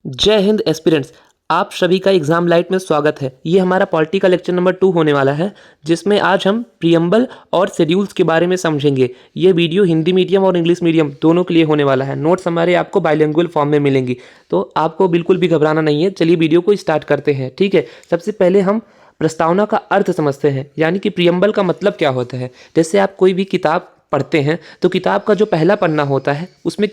जय हिंद एस्पिरेंट्स। आप सभी का एग्जाम लाइट में स्वागत है। ये हमारा पॉलिटी का लेक्चर नंबर 2 होने वाला है, जिसमें आज हम प्रियम्बल और शेड्यूल्स के बारे में समझेंगे। ये वीडियो हिंदी मीडियम और इंग्लिश मीडियम दोनों के लिए होने वाला है। नोट्स हमारे आपको बाइलिंगुअल फॉर्म में मिलेंगी, तो आपको बिल्कुल भी घबराना नहीं है। चलिए वीडियो को स्टार्ट करते हैं। ठीक है, सबसे पहले हम प्रस्तावना का अर्थ समझते हैं, यानी कि प्रियम्बल का मतलब क्या होता है। जैसे आप कोई भी किताब पढ़ते हैं तो किताब का जो पहला पन्ना होता है उसमें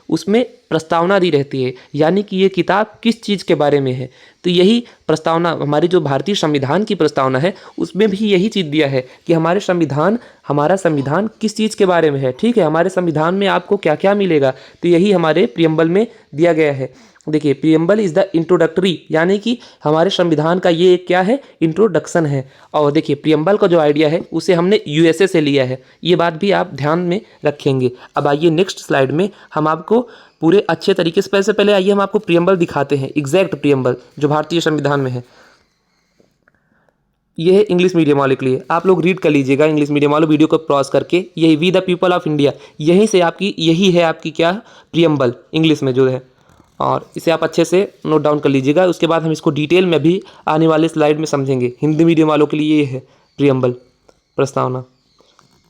उसमें प्रस्तावना दी रहती है, यानी कि ये किताब किस चीज़ के बारे में है। तो यही प्रस्तावना हमारी जो भारतीय संविधान की प्रस्तावना है उसमें भी यही चीज़ दिया है कि हमारा संविधान किस चीज़ के बारे में है। ठीक है, हमारे संविधान में आपको क्या क्या मिलेगा, तो यही हमारे प्रियम्बल में दिया गया है। देखिए, प्रियम्बल इज़ द इंट्रोडक्टरी, यानी कि हमारे संविधान का ये क्या है, इंट्रोडक्शन है। और देखिए, प्रियम्बल का जो आइडिया है उसे हमने यूएसए से लिया है, ये बात भी आप ध्यान में रखेंगे। अब आइए नेक्स्ट स्लाइड में हम आपको पूरे अच्छे तरीके से पहले आइए हम आपको प्रियम्बल दिखाते हैं, एग्जैक्ट प्रियम्बल जो भारतीय संविधान में है। ये है इंग्लिश मीडियम वाले के लिए, आप लोग रीड कर लीजिएगा। इंग्लिश मीडियम वालों वीडियो को पॉज करके, यही we the people of India, यही है आपकी क्या, प्रियम्बल इंग्लिश में जो है। और इसे आप अच्छे से नोट डाउन कर लीजिएगा। उसके बाद हम इसको डिटेल में भी आने वाले स्लाइड में समझेंगे। हिंदी मीडियम वालों के लिए ये है प्रियम्बल, प्रस्तावना।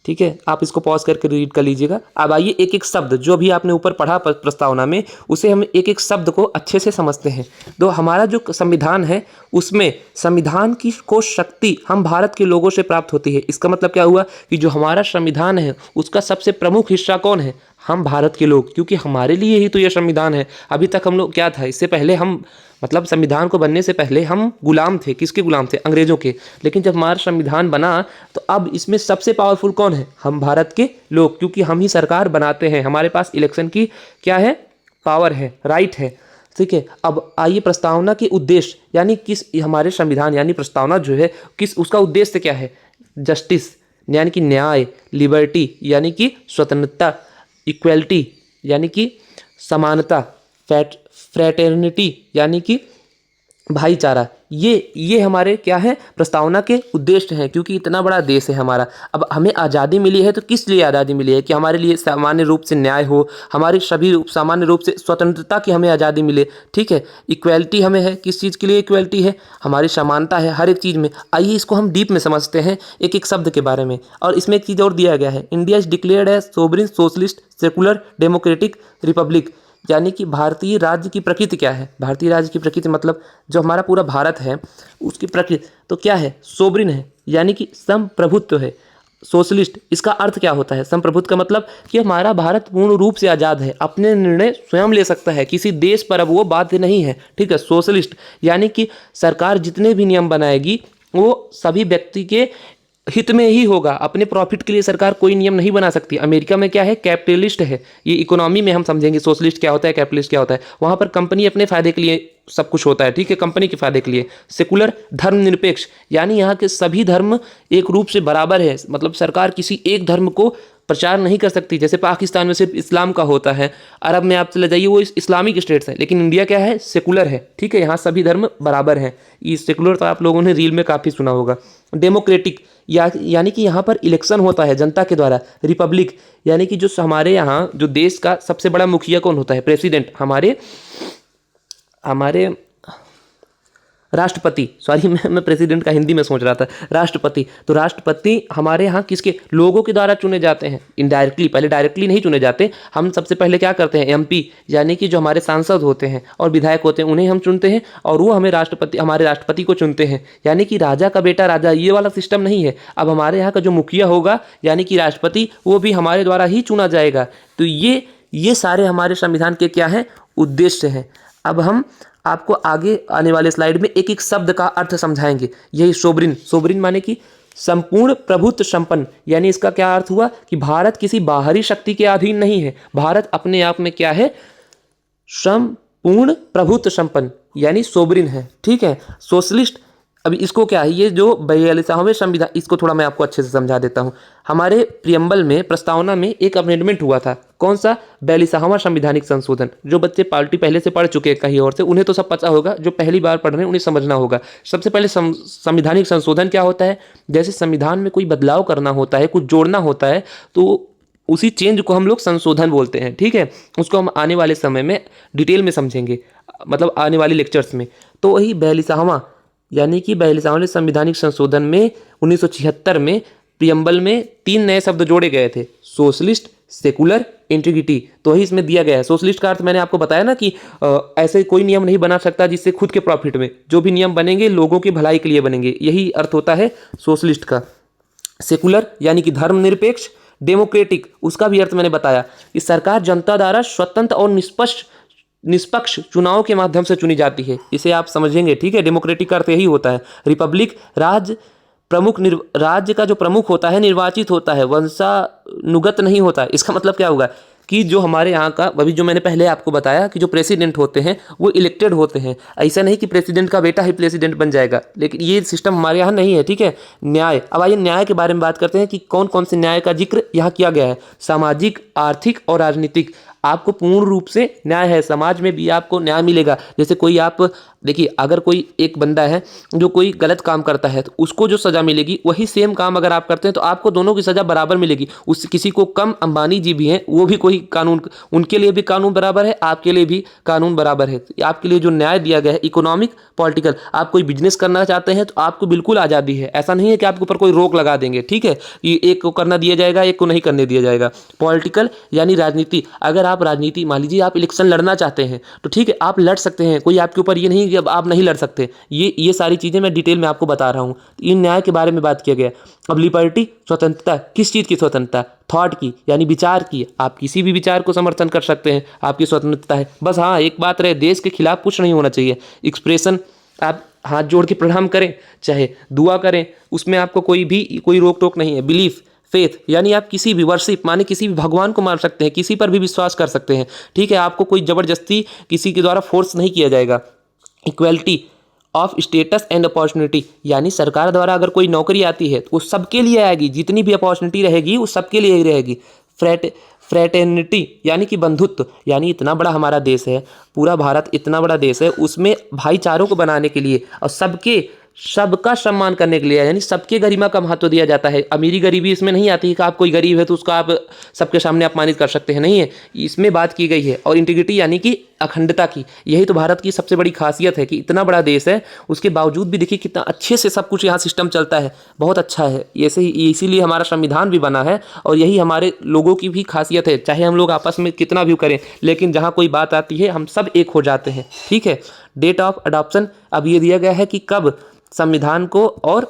ठीक है, आप इसको पॉज करके रीड कर लीजिएगा। अब आइए एक एक शब्द जो भी आपने ऊपर पढ़ा प्रस्तावना में, उसे हम एक एक शब्द को अच्छे से समझते हैं। तो हमारा जो संविधान है उसमें संविधान की को शक्ति हम भारत के लोगों से प्राप्त होती है। इसका मतलब क्या हुआ कि जो हमारा संविधान है उसका सबसे प्रमुख हिस्सा कौन है, हम भारत के लोग, क्योंकि हमारे लिए ही तो यह संविधान है। अभी तक हम लोग क्या था, इससे पहले हम मतलब संविधान को बनने से पहले हम गुलाम थे। किसके गुलाम थे, अंग्रेजों के। लेकिन जब हमारा संविधान बना तो अब इसमें सबसे पावरफुल कौन है, हम भारत के लोग, क्योंकि हम ही सरकार बनाते हैं। हमारे पास इलेक्शन की क्या है, पावर है, राइट है। ठीक है, अब आइए प्रस्तावना के उद्देश्य, यानी किस हमारे संविधान यानी प्रस्तावना जो है किस उसका उद्देश्य क्या है। जस्टिस यानी कि न्याय, लिबर्टी यानी कि स्वतंत्रता, इक्वलिटी यानी कि समानता, फ्रेटर्निटी यानी कि भाईचारा, ये हमारे क्या है, प्रस्तावना के उद्देश्य हैं। क्योंकि इतना बड़ा देश है हमारा, अब हमें आज़ादी मिली है तो किस लिए आज़ादी मिली है, कि हमारे लिए सामान्य रूप से न्याय हो, हमारी सभी सामान्य रूप से स्वतंत्रता की हमें आज़ादी मिले। ठीक है, इक्वलिटी हमें है, किस चीज़ के लिए इक्वलिटी है, हमारी समानता है हर एक चीज़ में। आइए इसको हम डीप में समझते हैं एक एक शब्द के बारे में। और इसमें एक चीज़ और दिया गया है, India is declared as sovereign socialist secular democratic republic, यानी कि भारतीय राज्य की प्रकृति क्या है। भारतीय राज्य की प्रकृति मतलब जो हमारा पूरा भारत है उसकी प्रकृति तो क्या है, सोवरिन है, यानी कि संप्रभुत्व है। सोशलिस्ट, इसका अर्थ क्या होता है, संप्रभुत्व का मतलब कि हमारा भारत पूर्ण रूप से आज़ाद है, अपने निर्णय स्वयं ले सकता है, किसी देश पर अब वो बाध्य नहीं है। ठीक है, सोशलिस्ट यानी कि सरकार जितने भी नियम बनाएगी वो सभी व्यक्ति के हित में ही होगा, अपने प्रॉफिट के लिए सरकार कोई नियम नहीं बना सकती। अमेरिका में क्या है, कैपिटलिस्ट है। ये इकोनॉमी में हम समझेंगे सोशलिस्ट क्या होता है, कैपिटलिस्ट क्या होता है। वहाँ पर कंपनी अपने फायदे के लिए सब कुछ होता है। ठीक है, कंपनी के फायदे के लिए। सेकुलर, धर्मनिरपेक्ष, यानी यहाँ के सभी धर्म एक रूप से बराबर है, मतलब सरकार किसी एक धर्म को प्रचार नहीं कर सकती। जैसे पाकिस्तान में सिर्फ इस्लाम का होता है, अरब में आप चले जाइए वो इस्लामिक स्टेट्स है, लेकिन इंडिया क्या है, सेकुलर है। ठीक है, यहाँ सभी धर्म बराबर हैं। ये सेकुलर तो आप लोगों ने रील में काफ़ी सुना होगा। डेमोक्रेटिक यानी कि यहाँ पर इलेक्शन होता है जनता के द्वारा। रिपब्लिक यानी कि जो हमारे यहाँ जो देश का सबसे बड़ा मुखिया कौन होता है, प्रेसिडेंट, हमारे राष्ट्रपति। सॉरी, मैं प्रेसिडेंट का हिंदी में सोच रहा था, राष्ट्रपति। तो राष्ट्रपति हमारे यहाँ किसके, लोगों के द्वारा चुने जाते हैं, इनडायरेक्टली। पहले डायरेक्टली नहीं चुने जाते, हम सबसे पहले क्या करते हैं, एमपी यानी कि जो हमारे सांसद होते हैं और विधायक होते हैं उन्हें हम चुनते हैं, और वो हमारे राष्ट्रपति को चुनते हैं। यानी कि राजा का बेटा राजा, ये वाला सिस्टम नहीं है। अब हमारे यहाँ का जो मुखिया होगा यानी कि राष्ट्रपति, वो भी हमारे द्वारा ही चुना जाएगा। तो ये सारे हमारे संविधान के क्या है, उद्देश्य हैं। अब हम आपको आगे आने वाले स्लाइड में एक एक शब्द का अर्थ समझाएंगे। यही सोवरिन, सोवरिन माने कि संपूर्ण प्रभुत्व संपन्न, यानी इसका क्या अर्थ हुआ कि भारत किसी बाहरी शक्ति के अधीन नहीं है, भारत अपने आप में क्या है, संपूर्ण प्रभुत्व संपन्न, यानी सोवरिन है। ठीक है, सोशलिस्ट, अभी इसको क्या है, ये जो 42वें संविधान, इसको थोड़ा मैं आपको अच्छे से समझा देता हूँ। हमारे प्रियम्बल में, प्रस्तावना में एक अमेंडमेंट हुआ था, कौन सा, 42वां संविधानिक संशोधन। जो बच्चे पार्टी पहले से पढ़ चुके हैं कहीं और से, उन्हें तो सब पता होगा, जो पहली बार पढ़ रहे हैं उन्हें समझना होगा। सबसे पहले संविधानिक संशोधन क्या होता है, जैसे संविधान में कोई बदलाव करना होता है, कुछ जोड़ना होता है, तो उसी चेंज को हम लोग संशोधन बोलते हैं। ठीक है, उसको हम आने वाले समय में डिटेल में समझेंगे। मतलब आने वाले लेक्चर्स में। तो वही 42वां यानी कि 42वें संवैधानिक संशोधन में 1976 में प्रियम्बल में 3 नए शब्द जोड़े गए थे, सोशलिस्ट, सेकुलर, इंटीग्रिटी। तो वही इसमें दिया गया है। सोशलिस्ट का अर्थ मैंने आपको बताया ना कि ऐसे कोई नियम नहीं बना सकता जिससे खुद के प्रॉफिट में, जो भी नियम बनेंगे लोगों की भलाई के लिए बनेंगे, यही अर्थ होता है सोशलिस्ट का। सेकुलर यानी कि धर्मनिरपेक्ष, डेमोक्रेटिक उसका भी अर्थ मैंने बताया कि सरकार जनता द्वारा स्वतंत्र और निष्पक्ष चुनाव के माध्यम से चुनी जाती है, इसे आप समझेंगे, ठीक है। डेमोक्रेटिक का अर्थ यही होता है। रिपब्लिक राज्य का जो प्रमुख होता है निर्वाचित होता है, वंशानुगत नहीं होता है। इसका मतलब क्या होगा कि जो हमारे यहाँ का अभी जो मैंने पहले आपको बताया कि जो प्रेसिडेंट होते हैं वो इलेक्टेड होते हैं। ऐसा नहीं कि प्रेसिडेंट का बेटा ही प्रेसिडेंट बन जाएगा, लेकिन ये सिस्टम हमारे यहाँ नहीं है, ठीक है। न्याय, अब आइए न्याय के बारे में बात करते हैं कि कौन कौन से न्याय का जिक्र यहाँ किया गया है। सामाजिक, आर्थिक और राजनीतिक, आपको पूर्ण रूप से न्याय है, समाज में भी आपको न्याय मिलेगा। जैसे कोई आप देखिए, अगर कोई एक बंदा है जो कोई गलत काम करता है तो उसको जो सज़ा मिलेगी वही सेम काम अगर आप करते हैं तो आपको दोनों की सज़ा बराबर मिलेगी। उस किसी को कम, अंबानी जी भी हैं वो भी कोई कानून, उनके लिए भी कानून बराबर है, आपके लिए भी कानून बराबर है। आपके लिए जो न्याय दिया गया है इकोनॉमिक, पॉलिटिकल, आप कोई बिजनेस करना चाहते हैं तो आपको बिल्कुल आज़ादी है। ऐसा नहीं है कि आपके ऊपर कोई रोक लगा देंगे, ठीक है, कि एक को करना दिया जाएगा एक को नहीं करने दिया जाएगा। पॉलिटिकल यानी राजनीति, अगर आप राजनीति, मान लीजिए आप इलेक्शन लड़ना चाहते हैं तो ठीक है आप लड़ सकते हैं, कोई आपके ऊपर ये नहीं कि अब आप नहीं लड़ सकते। ये सारी चीज़ें मैं डिटेल में आपको बता रहा हूँ। इन न्याय के बारे में बात किया गया। अब लिबर्टी, स्वतंत्रता, किस चीज़ की स्वतंत्रता? थॉट की, यानी विचार की। आप किसी भी विचार को समर्थन कर सकते हैं, आपकी स्वतंत्रता है। बस हाँ एक बात रहे, देश के खिलाफ कुछ नहीं होना चाहिए। एक्सप्रेशन, आप हाथ जोड़ के प्रणाम करें चाहे दुआ करें, उसमें आपको कोई रोक टोक नहीं है। बिलीफ, फेथ, यानी आप किसी भी वर्शिप, माने किसी भी भगवान को मान सकते हैं, किसी पर भी विश्वास कर सकते हैं, ठीक है। आपको कोई ज़बरदस्ती किसी के द्वारा फोर्स नहीं किया जाएगा। Equality of status and opportunity, यानी सरकार द्वारा अगर कोई नौकरी आती है तो वो सबके लिए आएगी, जितनी भी अपॉर्चुनिटी रहेगी वो सबके लिए ही रहेगी। फ्रेटर्निटी यानी कि बंधुत्व, यानी इतना बड़ा हमारा देश है, पूरा भारत इतना बड़ा देश है, उसमें भाईचारों को बनाने के लिए और सबका सम्मान करने के लिए, यानी सबके गरिमा का महत्व दिया जाता है। अमीरी गरीबी इसमें नहीं आती है कि आप कोई गरीब है तो उसको आप सबके सामने अपमानित कर सकते हैं, नहीं है, इसमें बात की गई है। और इंटीग्रिटी यानी कि अखंडता की, यही तो भारत की सबसे बड़ी खासियत है कि इतना बड़ा देश है उसके बावजूद भी देखिए कितना अच्छे से सब कुछ यहाँ सिस्टम चलता है, बहुत अच्छा है। ऐसे ही इसीलिए हमारा संविधान भी बना है और यही हमारे लोगों की भी खासियत है। चाहे हम लोग आपस में कितना भी करें, लेकिन जहाँ कोई बात आती है हम सब एक हो जाते हैं, ठीक है। डेट ऑफ अडॉप्शन, अब ये दिया गया है कि कब संविधान को और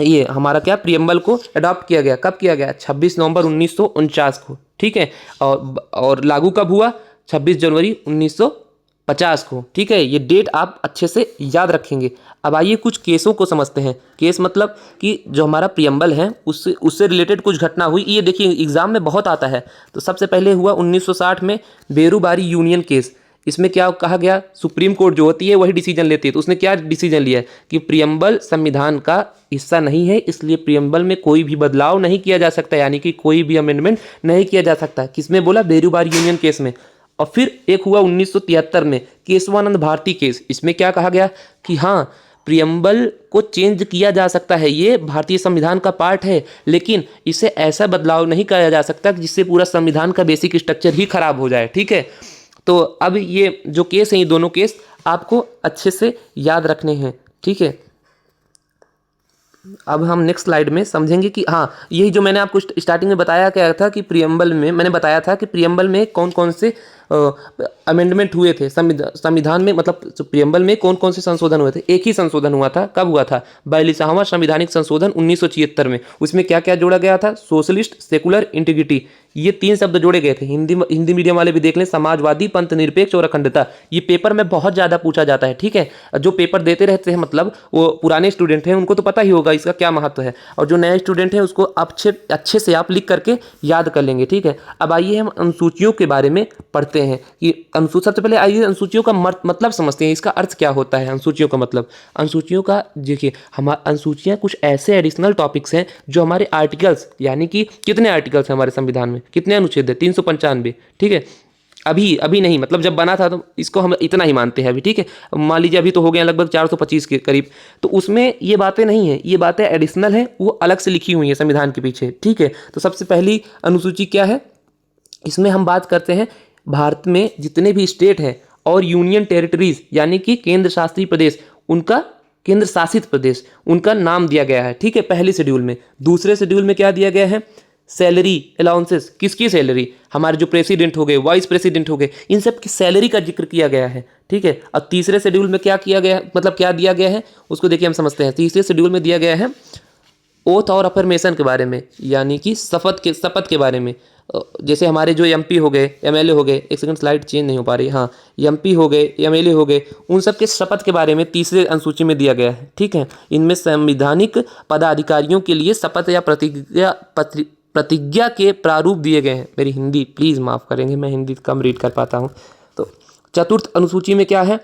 ये हमारा क्या प्रियम्बल को अडॉप्ट किया गया, कब किया गया? 26 नवंबर 1949 को, ठीक है। और लागू कब हुआ? 26 जनवरी 1950 को, ठीक है। ये डेट आप अच्छे से याद रखेंगे। अब आइए कुछ केसों को समझते हैं। केस मतलब कि जो हमारा प्रियम्बल है उससे रिलेटेड कुछ घटना हुई, ये देखिए एग्जाम में बहुत आता है। तो सबसे पहले हुआ 1960 में बेरूबारी यूनियन केस। इसमें क्या कहा गया, सुप्रीम कोर्ट जो होती है वही डिसीजन लेती है। तो उसने क्या डिसीजन लिया है कि प्रियम्बल संविधान का हिस्सा नहीं है, इसलिए प्रियम्बल में कोई भी बदलाव नहीं किया जा सकता, यानी कि कोई भी अमेंडमेंट नहीं किया जा सकता। किसमें बोला? बेरूबारी यूनियन केस में। और फिर एक हुआ 1973 में केशवानंद भारती केस। इसमें क्या कहा गया कि हाँ प्रियम्बल को चेंज किया जा सकता है, ये भारतीय संविधान का पार्ट है, लेकिन इसे ऐसा बदलाव नहीं किया जा सकता जिससे पूरा संविधान का बेसिक स्ट्रक्चर ही खराब हो जाए, ठीक है। तो अब ये जो केस हैं, ये दोनों केस आपको अच्छे से याद रखने हैं, ठीक है। अब हम नेक्स्ट स्लाइड में समझेंगे कि हाँ यही जो मैंने आपको स्टार्टिंग में बताया क्या था कि प्रियम्बल में मैंने बताया था कि प्रियम्बल में कौन कौन से अमेंडमेंट हुए थे संविधान में, मतलब प्रियम्बल में कौन कौन से संशोधन हुए थे। एक ही संशोधन हुआ था, कब हुआ था? 42वां संवैधानिक संशोधन 1976 में। उसमें क्या क्या जोड़ा गया था? सोशलिस्ट, सेकुलर, इंटीग्रिटी, ये 3 शब्द जोड़े गए थे। हिंदी मीडियम वाले भी देख लें, समाजवादी, पंथ निरपेक्ष और अखंडता। ये पेपर में बहुत ज़्यादा पूछा जाता है, ठीक है। जो पेपर देते रहते हैं मतलब वो पुराने स्टूडेंट हैं उनको तो पता ही होगा इसका क्या महत्व है, और जो नए स्टूडेंट हैं उसको अच्छे से आप लिख करके याद कर लेंगे, ठीक है। अब आइए हम अनुसूचियों के बारे में पढ़ते हैं कि सबसे पहले आइए अनुसूचियों का मतलब समझते हैं, इसका अर्थ क्या होता है अनुसूचियों का मतलब। अनुसूचियों का देखिए, हमारे अनुसूचियाँ कुछ ऐसे एडिशनल टॉपिक्स हैं जो हमारे आर्टिकल्स, यानी कि कितने आर्टिकल्स हैं हमारे संविधान में, कितने अनुच्छेद है? 395, ठीक है। अभी नहीं, मतलब जब बना था तो इसको हम इतना ही मानते हैं अभी, ठीक है। मान लीजिए अभी तो हो गए लगभग 425 के करीब, तो उसमें ये बातें नहीं है, ये बातें एडिशनल हैं, वो अलग से लिखी हुई है संविधान के पीछे, ठीक है। तो सबसे पहली अनुसूची क्या है? इसमें हम बात करते हैं भारत में जितने भी स्टेट हैं और यूनियन टेरिटरीज यानी कि केंद्र शासित प्रदेश, उनका केंद्र शासित प्रदेश उनका नाम दिया गया है। ठीक है, पहले शेड्यूल में। दूसरे शेड्यूल में क्या दिया गया है? Salary allowances. किसकी सैलरी? हमारे जो प्रेसिडेंट हो गए, वाइस प्रेसिडेंट हो गए, इन सब की सैलरी का जिक्र किया गया है। ठीक है, और तीसरे शेड्यूल में क्या किया गया है, मतलब क्या दिया गया है उसको देखिए हम समझते हैं। तीसरे शेड्यूल में दिया गया है ओथ और अफर्मेशन के बारे में, यानी कि शपथ के बारे में। जैसे हमारे जो एमपी हो गए, एमएलए हो गए, एक सेकंड स्लाइड चेंज नहीं हो पा रही, हाँ, एमपी हो गए, एमएलए हो गए, उन सब के शपथ के बारे में तीसरे अनुसूची में दिया गया है। ठीक है, इनमें संवैधानिक पदाधिकारियों के लिए शपथ या प्रतिज्ञा के प्रारूप दिए गए हैं। मेरी हिंदी प्लीज़ माफ़ करेंगे, मैं हिंदी कम रीड कर पाता हूँ। तो चतुर्थ अनुसूची में क्या है,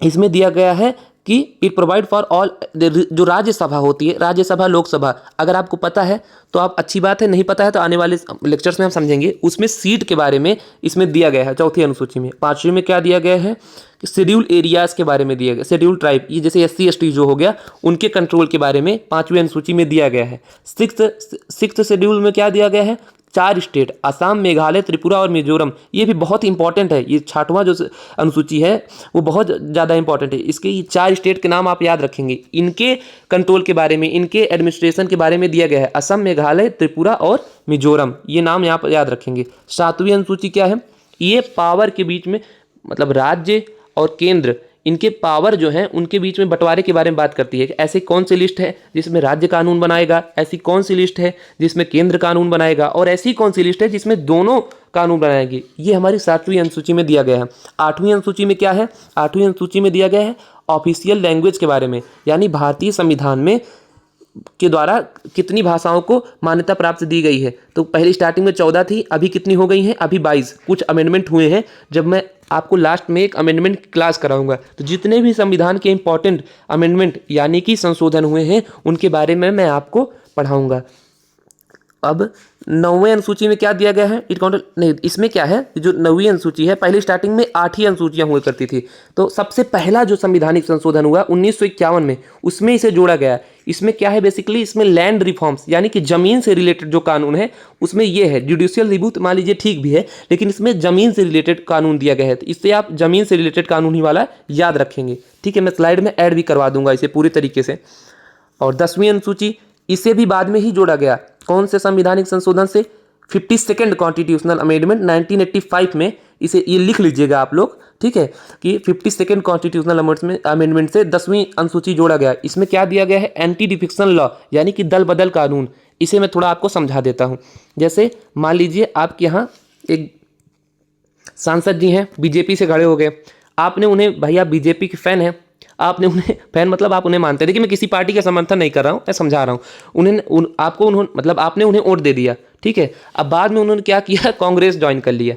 इसमें दिया गया है कि इट प्रोवाइड फॉर ऑल, जो राज्यसभा होती है, राज्यसभा लोकसभा, अगर आपको पता है तो आप अच्छी बात है, नहीं पता है तो आने वाले लेक्चर्स में हम समझेंगे। उसमें सीट के बारे में इसमें दिया गया है चौथी अनुसूची में। पांचवी में क्या दिया गया है कि शेड्यूल एरियाज के बारे में दिया गया, शेड्यूल ट्राइब, ये जैसे SC ST जो हो गया, उनके कंट्रोल के बारे में पांचवी अनुसूची में दिया गया है। सिक्स्थ शेड्यूल में क्या दिया गया है? 4 स्टेट, असम, मेघालय, त्रिपुरा और मिजोरम। ये भी बहुत इंपॉर्टेंट है, ये 6वां जो अनुसूची है वो बहुत ज़्यादा इंपॉर्टेंट है। इसके ये 4 स्टेट के नाम आप याद रखेंगे, इनके कंट्रोल के बारे में, इनके एडमिनिस्ट्रेशन के बारे में दिया गया है। असम, मेघालय, त्रिपुरा और मिजोरम, ये नाम यहाँ पर याद रखेंगे। 7वीं अनुसूची क्या है? ये पावर के बीच में, मतलब राज्य और केंद्र, इनके पावर जो हैं उनके बीच में बंटवारे के बारे में बात करती है कि ऐसी कौन सी लिस्ट है जिसमें राज्य कानून बनाएगा, ऐसी कौन सी लिस्ट है जिसमें केंद्र कानून बनाएगा, और ऐसी कौन सी लिस्ट है जिसमें दोनों कानून बनाएगी। ये हमारी 7वीं अनुसूची में दिया गया है। 8वीं अनुसूची में क्या है? 8वीं अनुसूची में दिया गया है ऑफिशियल लैंग्वेज के बारे में, यानी भारतीय संविधान में के द्वारा कितनी भाषाओं को मान्यता प्राप्त दी गई है। तो पहले स्टार्टिंग में 14 थी, अभी कितनी हो गई हैं? अभी 22। कुछ अमेंडमेंट हुए हैं, जब मैं आपको लास्ट में एक अमेंडमेंट क्लास कराऊंगा तो जितने भी संविधान के इंपॉर्टेंट अमेंडमेंट यानी कि संशोधन हुए हैं उनके बारे में मैं आपको पढ़ाऊंगा। अब 9वें अनुसूची में क्या दिया गया है? इट काउंट नहीं, इसमें क्या है, जो 9वीं अनुसूची है, पहले स्टार्टिंग में 8 ही अनुसूचियां हुआ करती थी। तो सबसे पहला जो संवैधानिक संशोधन हुआ 1951 में, उसमें इसे जोड़ा गया। इसमें क्या है बेसिकली, इसमें लैंड रिफॉर्म्स यानी कि जमीन से रिलेटेड जो कानून है उसमें ये है। जुडिशियल रिव्यू मान लीजिए ठीक भी है, लेकिन इसमें जमीन से रिलेटेड कानून दिया गया है, तो इससे आप जमीन से रिलेटेड कानून ही वाला याद रखेंगे। ठीक है, मैं स्लाइड में ऐड भी करवा दूंगा इसे पूरी तरीके से। और 10वीं अनुसूची, इसे भी बाद में ही जोड़ा गया। कौन से संवैधानिक संशोधन से? 52nd कॉन्स्टिट्यूशनल अमेंडमेंट 1985 में। इसे ये लिख लीजिएगा आप लोग, ठीक है, कि 52nd कॉन्स्टिट्यूशनल अमेंडमेंट से 10वीं अनुसूची जोड़ा गया। इसमें क्या दिया गया है? एंटी डिफिक्शन लॉ यानी कि दल बदल कानून। इसे मैं थोड़ा आपको समझा देता हूँ। जैसे मान लीजिए आपके यहाँ एक सांसद जी हैं, बीजेपी से खड़े हो गए, आपने उन्हें, भैया बीजेपी के फैन हैं, आपने उन्हें, फैन मतलब आप उन्हें मानते हैं, देखिए मैं किसी पार्टी का समर्थन नहीं कर रहा हूँ, मैं समझा रहा हूँ। मतलब आपने उन्हें वोट दे दिया, ठीक है। अब बाद में उन्होंने क्या किया? कांग्रेस ज्वाइन कर लिया,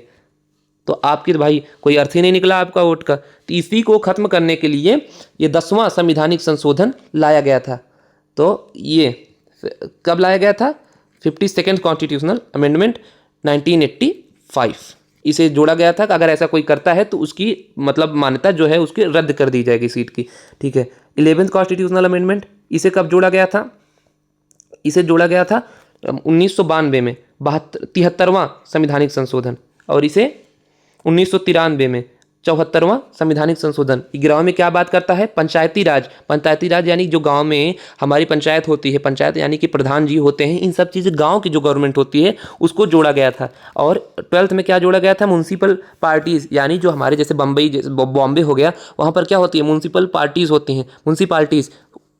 तो आपकी तो भाई कोई अर्थ ही नहीं निकला आपका वोट का। तो इसी को खत्म करने के लिए ये 10वां संवैधानिक संशोधन लाया गया था। तो ये कब लाया गया था? 52nd constitutional amendment 1985। इसे जोड़ा गया था कि अगर ऐसा कोई करता है तो उसकी मतलब मान्यता जो है उसकी रद्द कर दी जाएगी सीट की, ठीक है। 11th कॉन्स्टिट्यूशनल अमेंडमेंट, इसे कब जोड़ा गया था? इसे जोड़ा गया था 1992 में, 73वां संवैधानिक संशोधन। और इसे 1993 में 74वां संवैधानिक संशोधन। 11 में क्या बात करता है? पंचायती राज। पंचायती राज यानी जो गांव में हमारी पंचायत होती है, पंचायत यानी कि प्रधान जी होते हैं, इन सब चीज़ें गांव की जो गवर्नमेंट होती है उसको जोड़ा गया था। और 12th में क्या जोड़ा गया था? म्यूनसिपल पार्टीज़, यानी जो हमारे जैसे बॉम्बे हो गया, वहाँ पर क्या होती है? म्यूनसिपल पार्टीज़ होती हैं, म्यूनसिपाल्टीज़,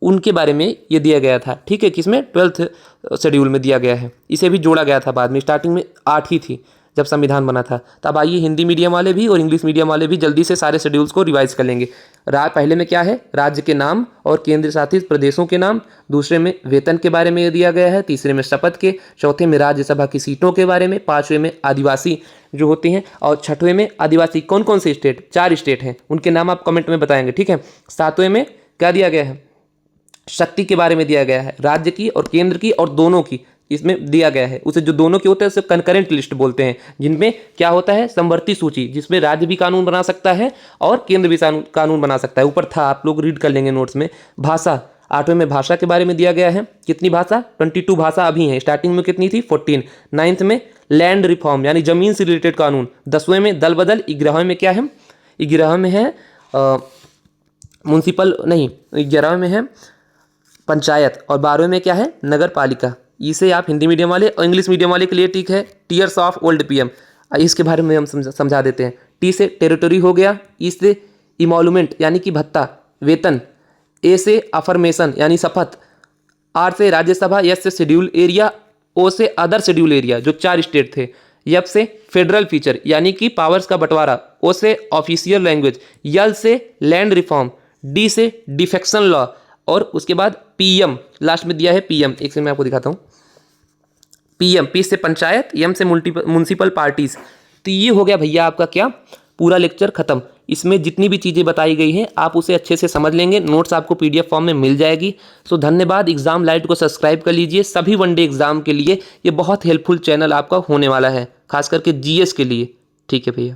उनके बारे में ये दिया गया था, ठीक है। किसमें? 12th शेड्यूल में दिया गया है। इसे भी जोड़ा गया था बाद में, स्टार्टिंग में 8 ही थी जब संविधान बना था। तब आइए हिंदी मीडियम वाले भी और इंग्लिश मीडियम वाले भी जल्दी से सारे शेड्यूल्स को रिवाइज कर लेंगे। पहले में क्या है? राज्य के नाम और केंद्र शासित प्रदेशों के नाम। दूसरे में वेतन के बारे में दिया गया है। तीसरे में शपथ के। चौथे में राज्यसभा की सीटों के बारे में। 5वें में आदिवासी जो होते हैं। और 6वें में आदिवासी कौन कौन से स्टेट? 4 स्टेट हैं, उनके नाम आप कमेंट में बताएंगे, ठीक है। 7वें में क्या दिया गया है? शक्ति के बारे में दिया गया है, राज्य की और केंद्र की और दोनों की इसमें दिया गया है। उसे जो दोनों की होते हैं उसे कंकरेंट लिस्ट बोलते हैं, जिनमें क्या होता है? समवर्ती सूची, जिसमें राज्य भी कानून बना सकता है और केंद्र भी कानून बना सकता है। ऊपर था, आप लोग रीड कर लेंगे नोट्स में। भाषा, 8वें में भाषा के बारे में दिया गया है। कितनी भाषा? 22 भाषा अभी हैं, स्टार्टिंग में कितनी थी? 14। 9th में लैंड रिफॉर्म यानी जमीन से रिलेटेड कानून। 10वें में दल बदल। 11वें में क्या है? 11 में है म्युनिसिपल, नहीं 11 में है पंचायत, और 12वें में क्या है, नगर पालिका। इसे आप हिंदी मीडियम वाले और इंग्लिश मीडियम वाले के लिए ठीक है, टीयर्स ऑफ ओल्ड पीएम। इसके बारे में हम समझा देते हैं। टी से टेरिटरी हो गया, ई से इमोलूमेंट यानी कि भत्ता, वेतन, ए से अफर्मेशन यानी शपथ, आर से राज्यसभा, एस से शेड्यूल एरिया, ओ से अदर शेड्यूल एरिया जो 4 स्टेट थे, एफ से फेडरल फीचर यानी कि पावर्स का बंटवारा, ओ से ऑफिशियल लैंग्वेज, यल से लैंड रिफॉर्म, डी से डिफेक्शन लॉ, और उसके बाद पीएम लास्ट में दिया है पीएम। एक से मैं आपको दिखाता हूँ। पीएम, पी से पंचायत, एम से म्युनिसिपल पार्टीज। तो ये हो गया भैया आपका क्या, पूरा लेक्चर खत्म। इसमें जितनी भी चीज़ें बताई गई हैं आप उसे अच्छे से समझ लेंगे, नोट्स आपको पीडीएफ फॉर्म में मिल जाएगी। सो धन्यवाद। एग्जाम लाइट को सब्सक्राइब कर लीजिए, सभी वनडे एग्जाम के लिए ये बहुत हेल्पफुल चैनल आपका होने वाला है, खास करके जीएस के लिए। ठीक है भैया।